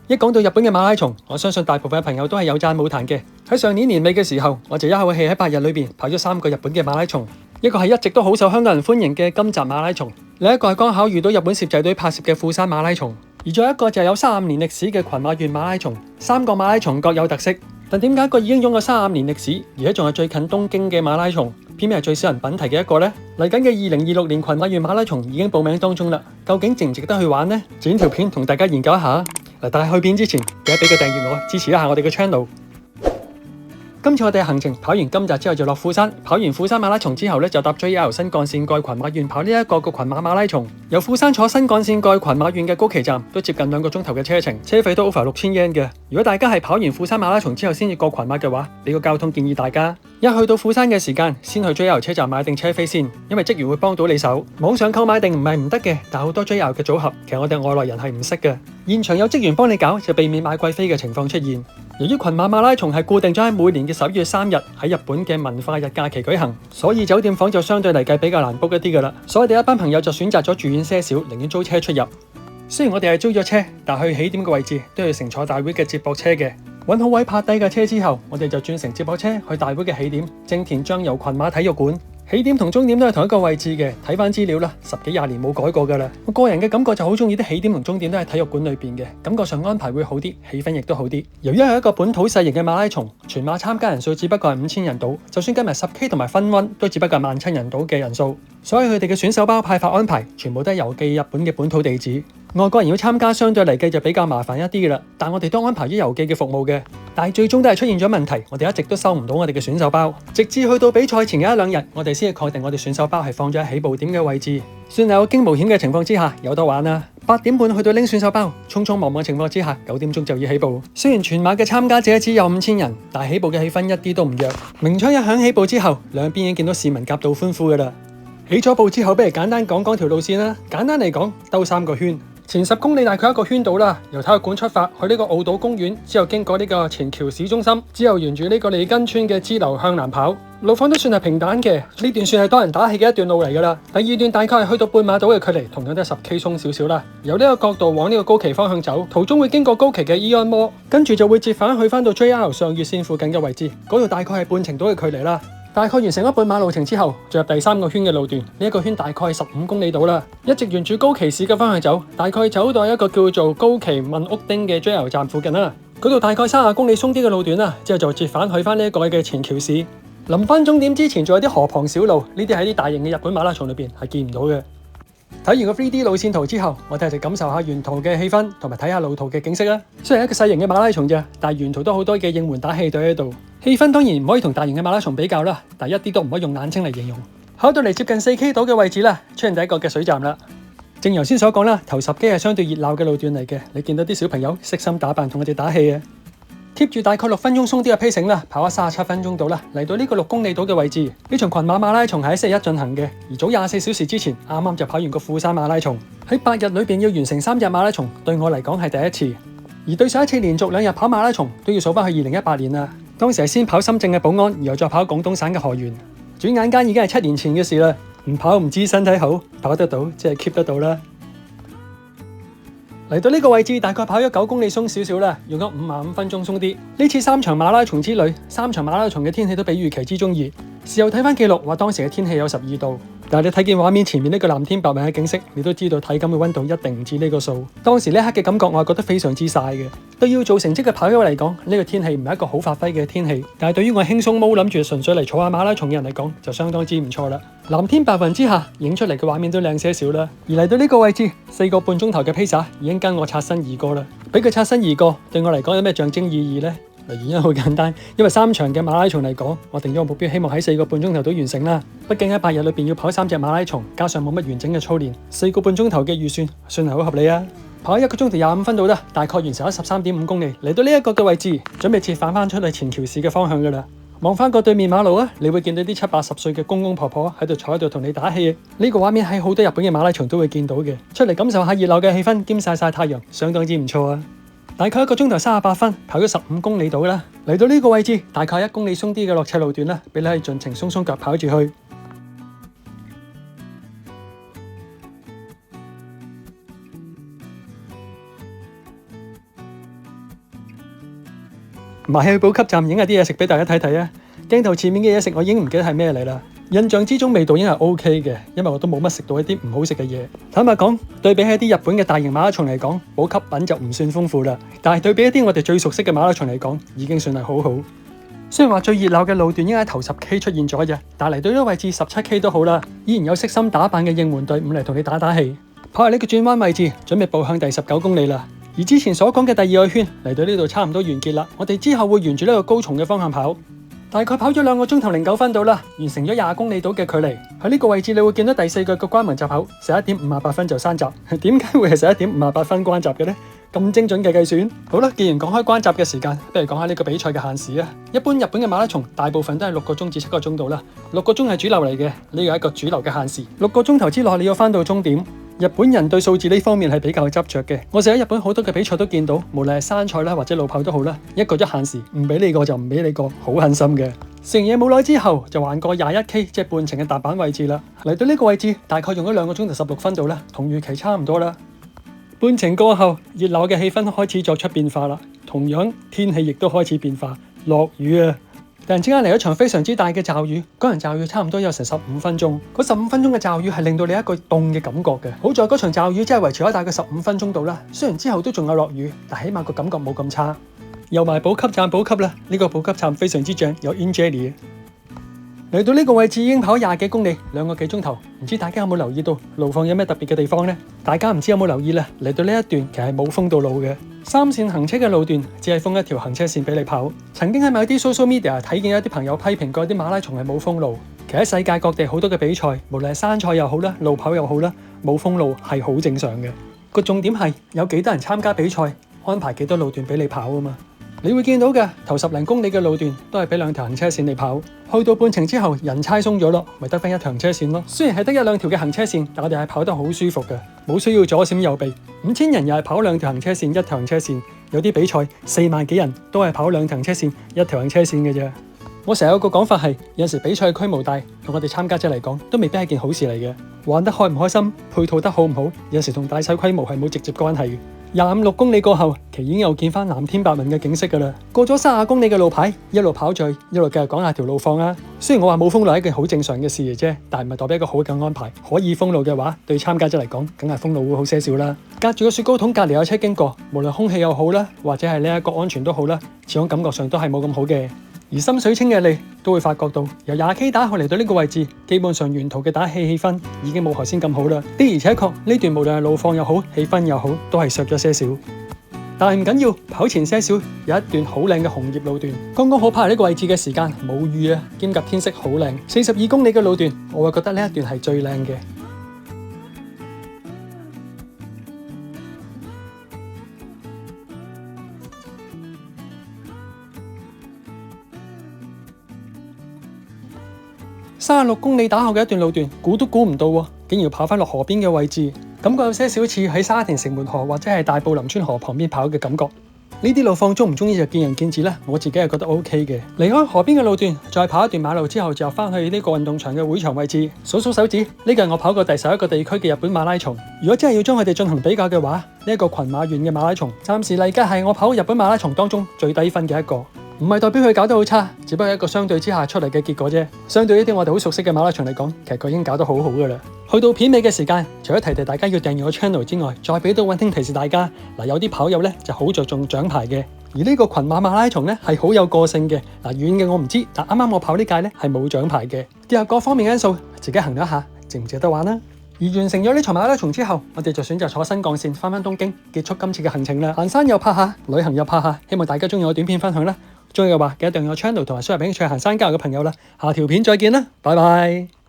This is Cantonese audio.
一講到日本嘅馬拉松，我相信大部分嘅朋友都係有讚冇彈嘅。喺上年年尾嘅時候，我就一口氣喺8日裏邊跑咗3個日本嘅馬拉松，一個係一直都好受香港人歡迎嘅金澤馬拉松，另一個係剛巧遇到日本攝製隊拍攝嘅富山馬拉松，而仲有一個就係有35年歷史嘅群馬縣馬拉松。3個馬拉松各有特色，但點解一個已經擁有35年歷史，而且仲係最近東京嘅馬拉松，偏偏係最少人品提嘅一個呢？嚟緊嘅2026年群馬縣馬拉松已經報名當中啦，究竟值唔值得去玩呢？剪條片同大家研究一下。但係去片之前，記得俾個訂閱我，支持一下我哋嘅 channel。今次我哋嘅行程跑完金澤之後就落富山，跑完富山馬拉松之後咧就搭 JR 新幹線過群馬縣跑呢一個群馬馬拉松。由富山坐新幹線過群馬縣嘅高崎站都接近2個鐘頭嘅車程，車費都 over 6000 yen 嘅。如果大家係跑完富山馬拉松之後先至過群馬嘅話，呢個交通建議大家一去到富山嘅時間，先去 JR 車站買定車飛先，因為職員會幫到你手。網上購買定唔係唔得嘅，但好多 JR 嘅組合，其實我哋外來人係唔識嘅。現場有職員幫你搞，就避免買貴飛嘅情況出現。由於群馬馬拉松係固定咗喺每年嘅11月3日喺日本嘅文化日假期舉行，所以酒店房就相對嚟計比較難 book 一啲㗎啦。所以我哋一班朋友就選擇咗住遠些少，寧願租車出入。雖然我哋係租咗車，但去起點嘅位置都要乘坐大會嘅接駁車嘅。揾好位泊低架車之後，我哋就轉乘接駁車去大會嘅起點正田醬油群馬體育館。起點同終點都係同一個位置嘅，睇翻資料啦，10幾20年冇改過㗎啦。我個人嘅感覺就好中意啲起點同終點都喺體育館裏邊嘅，感覺上安排會好啲，氣氛亦都好啲。由於係一個本土細型嘅馬拉松，全馬參加人數只不過係5000人到，就算計埋10K 同埋分溫，都只不過係17000人到嘅人數。所以佢哋嘅選手包派發安排，全部都係郵寄日本嘅本土地址。外國人要參加相對嚟計就比較麻煩一啲嘅啦，但我哋都安排咗郵寄嘅服務嘅，但係最終都係出現咗問題，我哋一直都收唔到我哋嘅選手包，直至去到比賽前嘅1-2日，我哋先至確定我哋選手包係放咗喺起步點嘅位置。算係有驚無險嘅情況之下，有得玩啦。8點半去到拎選手包，匆匆忙忙情況之下，9點鐘就要起步。雖然全馬嘅參加者只有5000人，但係起步嘅氣氛一啲都唔弱。鳴槍一響起步之後，兩邊已經見到市民夾道歡呼㗎啦。起咗步之後，不如簡單講條路線啦。簡單嚟講，兜3個圈。前10公里大概1個圈到啦，由體育館出發去呢個奧島公園，之後經過呢個前橋市中心，之後沿住呢個利根村嘅支流向南跑。路況都算係平坦嘅，呢段算係多人打氣嘅一段路嚟㗎啦。第2段大概係去到半馬島嘅距離，同樣都係10K 鬆少少啦。由呢個角度往呢個高崎方向走，途中會經過高崎嘅 Eon Mall，跟住就會折返去翻到 JR 上越線附近嘅位置，嗰度大概係半程島嘅距離啦。大概完成咗半馬路程之後，進入第3個圈嘅路段，呢一個圈大概係15公里到啦，一直沿住高崎市嘅方向走，大概走到一個叫做高崎問屋町嘅 JR 站附近啦。嗰度大概30公里鬆啲嘅路段啦，之後就折返去翻呢一個嘅前橋市。臨翻終點之前，仲有啲河旁小路，呢啲喺啲大型嘅日本馬拉松裏邊係見唔到嘅。睇完個 3D 路線圖之後，我哋就感受下沿途嘅氣氛，同埋睇下路途嘅景色啦。雖然係一個細型嘅馬拉松啫，但係沿途都好多嘅應援打氣隊喺度。氣氛當然唔可以同大型嘅馬拉松比較啦，但係一啲都唔可以用冷清嚟形容。跑到嚟接近4K 島嘅位置啦，出現第一個嘅水站啦。正如頭先所講啦，頭10K係相對熱鬧嘅路段嚟嘅，你見到啲小朋友悉心打扮同我哋打氣嘅。keep 住大概6分鐘鬆啲嘅 pacing啦，跑咗37分鐘到啦，嚟到呢個6公里島嘅位置。呢場群馬馬拉松係喺星期一進行嘅，而早24小時之前啱啱就跑完個富山馬拉松。喺8日裏邊要完成3日馬拉松，對我嚟講係第一次。而對上一次連續2日跑馬拉松都要數翻去2018年啦，當時係先跑深圳嘅寶安，然後再跑廣東省嘅河源。轉眼間已經係7年前嘅事啦，唔跑唔知身體好，跑得到即係 keep 得到啦。嚟到呢個位置，大概跑咗9公里鬆少少啦，用咗55分鐘鬆啲。呢次3場馬拉松之旅，3場馬拉松嘅天氣都比預期之中熱。事後睇翻記錄，話當時嘅天氣有12度，但係你睇見畫面前面呢個藍天白雲嘅景色，你都知道體感嘅溫度一定唔止呢個數。當時呢刻嘅感覺，我係覺得非常之曬嘅。對要做成績嘅跑友嚟講，呢個天氣唔係一個好發揮嘅天氣，但係對於我輕鬆冇諗住純粹嚟坐下馬拉松嘅人嚟講，就相當之唔錯啦。藍天白雲之下，影出嚟嘅畫面都靚些少啦。而嚟到呢個位置，4個半鐘頭嘅 pacer 已經跟我擦身而過啦。俾佢擦身而過，對我嚟講有咩象徵意義呢？原因好簡單，因為3場嘅馬拉松嚟講，我定咗個目標，希望喺4個半鐘頭都完成啦。畢竟喺8日裏邊要跑3隻馬拉松，加上冇乜完整嘅操練，4個半鐘頭嘅預算算係好合理啊。跑1個鐘頭25分到啦，大概完成咗13.5公里，嚟到呢一個嘅位置，準備折返翻出去前橋市嘅方向噶啦。望翻過對面馬路啊，你會見到啲70、80歲嘅公公婆婆喺度坐喺度同你打氣。呢個畫面喺好多日本嘅馬拉松都會見到嘅，出嚟感受下熱鬧嘅氣氛，兼曬太陽，相當之唔錯啊！大概1個鐘頭38分，跑咗15公里到啦。嚟到呢個位置，大概1公里鬆啲嘅落斜路段啦，俾你可以盡情鬆鬆腳跑住去。埋去補給站影下啲嘢食俾大家睇睇啊！鏡頭前面嘅嘢食我已經唔記得係咩嚟啦，印象之中味道應該係 OK 嘅，因為我都冇乜食到一啲唔好食嘅嘢。坦白講，對比起一啲日本嘅大型馬拉松嚟講，補給品就唔算豐富啦。但係對比一啲我哋最熟悉嘅馬拉松嚟講，已經算係好好。雖然話最熱鬧嘅路段應該喺頭10K 出現咗啫，但嚟到呢個位置17K 都好啦，依然有悉心打扮嘅應援隊伍嚟同你打打氣。跑喺呢個轉彎位置，準備步向第19公里啦。而之前所講嘅第2個圈嚟到呢度差唔多完結啦，我哋之後會沿住呢個高松嘅方向跑，大概跑咗2個鐘頭09分到啦，完成咗20公里度嘅距離。喺呢個位置你會見到第4個關門閘口11點58分就閂閘，點解會係11點58分關閘嘅呢？咁精準嘅計算。好啦，既然講開關閘嘅時間，不如講下呢個比賽嘅限時啊。一般日本嘅馬拉松大部分都係6個鐘至7個鐘度啦，6個鐘係主流嚟嘅，呢個係一個主流嘅限時。6個鐘頭之內你要返到終點。日本人對數字呢方面係比較執着嘅，我哋喺日本好多嘅比賽都見到，無論係山賽啦或者路跑都好啦，一個限時，唔俾你過就唔俾你過，好狠心嘅。食完嘢冇耐之後就橫過21K，即係半程嘅踏板位置啦。嚟到呢個位置大概用咗2個鐘頭16分度啦，同預期差唔多啦。半程過後，熱鬧嘅氣氛開始作出變化啦，同樣天氣亦都開始變化，落雨啊！突然之間嚟一場非常之大嘅驟雨，嗰場驟雨差唔多有成15分鐘，嗰15分鐘嘅驟雨係令到你一個凍嘅感覺嘅。好在嗰場驟雨只係維持咗大概15分鐘度啦，雖然之後都仲有落雨，但起碼個感覺冇咁差。又埋補給站補給啦，呢個補給站非常之正，有 In Jelly。嚟到呢個位置已經跑20幾公里，2個幾鐘頭，唔知大家有冇留意到路況有咩特別嘅地方呢？大家唔知有冇留意咧？嚟到呢一段其實係冇封到路嘅，3線行車嘅路段只係封一條行車線俾你跑。曾經喺某啲 social media 睇見一啲朋友批評過啲馬拉松係冇封路，其實喺世界各地好多嘅比賽，無論係山賽又好啦，路跑又好啦，冇封路係好正常嘅。個重點係有幾多人參加比賽，安排幾多路段俾你跑啊嘛。你會見到嘅頭10零公里嘅路段都係俾2條行車線你跑，去到半程之後人差鬆咗咯，咪得返1條行車線咯。雖然係得1、2條嘅行車線，但我哋係跑得好舒服嘅，冇需要左閃右避。5000人又係跑2條行車線，1條行車線。有啲比賽4萬幾人都係跑2條行車線，1條行車線嘅啫。我成日有個講法係，有時比賽規模大，同我哋參加者嚟講都未必係件好事嚟嘅。玩得開唔開心，配套得好唔好，有時同大細規模係冇直接關係嘅。25、6公里過後，其實已經又見翻藍天白雲嘅景色㗎啦。過咗30公里嘅路牌，一路跑著，一路繼續講下條路況啦。雖然我話冇封路係一件好正常嘅事嚟啫，但係唔係代表一個好嘅安排。可以封路嘅話，對參加者嚟講，梗係封路會好些少啦。隔住個雪糕筒隔離有車經過，無論空氣又好啦，或者係呢一個安全都好啦，始終感覺上都係冇咁好嘅。而心水清嘅你都會發覺到，由20K 打後嚟到呢個位置，基本上沿途嘅打氣氛已經冇頭先咁好啦。的而且確呢段無論係路況又好，氣氛又好，都係削咗些少。但係唔緊要，跑前些少有一段好靚嘅紅葉路段，剛剛好跑喺呢個位置嘅時間冇雨啊，兼夾天色好靚。42公里嘅路段，我會覺得呢一段係最靚嘅。36公里打後嘅一段路段，估都估唔到喎，竟然要跑返落河邊嘅位置，感覺有些少似喺沙田城門河或者係大埔林村河旁邊跑嘅感覺。呢啲路況中唔中意就見仁見智啦，我自己係覺得 OK 嘅。離開河邊嘅路段，再跑一段馬路之後，就返去呢個運動場嘅會場位置。數數手指，呢個係我跑過第11個地區嘅日本馬拉松。如果真係要將佢哋進行比較嘅話，呢一個群馬縣嘅馬拉松，暫時嚟計係我跑日本馬拉松當中最低分嘅一個。唔係代表佢搞得好差，只不過一個相對之下出嚟嘅結果啫。相對一啲我哋好熟悉嘅馬拉松嚟講，其實佢已經搞得好好噶啦。去到片尾嘅時間，除咗提提大家要訂閱我 channel 之外，再俾到溫馨提示大家，有啲跑友咧就好着重獎牌嘅，而呢個群馬馬拉松咧係好有個性嘅。遠嘅我唔知，但啱啱我跑呢屆咧係冇獎牌嘅。結合各方面因素，自己衡量一下值唔值得玩啦。而完成咗呢場馬拉松之後，我哋就選擇坐新幹線翻東京，結束今次嘅行程啦。行山又拍下，旅行又拍下，希望大家中意我短片分享啦。中意嘅話，記得訂閱我 channel 同埋輸入俾興趣行山交流嘅朋友啦。下條片再見啦，拜拜。